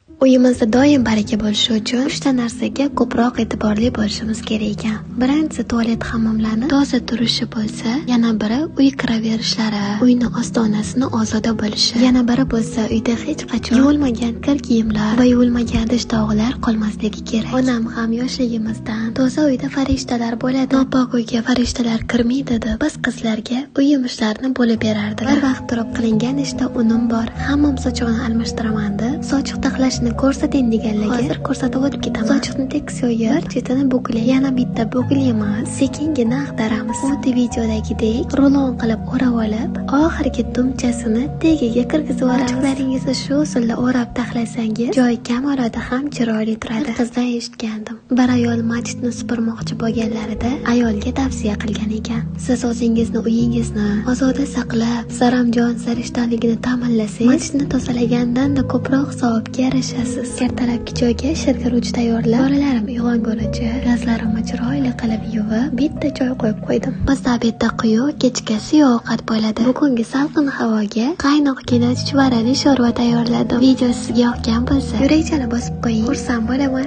Uyimizda doim baraka bo'lishi uchun 3 ta narsaga ko'proq e'tiborli bo'lishimiz kerak ekan. Birinchisi tualet hammomlarni toza turishi bo'lsa, yana biri uy kiraverishlari, uyni ostonasini ozoda bo'lishi, yana biri bo'lsa uyda hech qachon yuvilmagan kir kiyimlar va yuvilmagan ish-tovoqlar qolmasligi kerak. Onam ham yoshligimizdan toza uyda farishtalar bo'ladi, nopok uyga farishtalar kirmaydi deb biz qizlarga uy yumushlarini bo'lib berardi. Bir vaqt turib qilingan ishda unim bor. Hammam sochig'ini almashtiraman deb sochiq taxlashni ko'rsating deganlarga hozir ko'rsatib o'tib ketaman. Sochiqni tekis yoyib, bir chetini buklang. Yana bitta buklaymiz. Sekingina ag'daramiz. Xuddi videodagidek rulon qilib o'rab olib, oxirgi dumchasini tagiga kirgizib olamiz. Sochiqlaringizni shu usulda o'rab taxlasangiz, joy kam oladi ham chiroyli turadi. Qizdan eshitgandim. Bir ayol masjidni supurmoqchi bo'lganlarida ayolga tavsiya qilgan ekan. Siz o'zingizni uyingizni ozoda saqlab, saramjon sarishtaligini ta'minlasangiz, masjidni tozalagandan-da ko'proq savobga erishasiz. Ertalabki joyga shirgiruvchi tayyorlab, bolalarim uyg'ongunicha gazlarimni chiroyli qilib yuvib, bitta choy qo'yib qo'ydim. Bizda obedda quyuq, kechkasi ovqat bo'ladi. Bugungi salqin havoga qaynoqgina chuchvarali sho'rva tayyorladim. Video sizga yoqgan bo'lsa, yurakchani bosib qo'ying. Xursand bo'laman.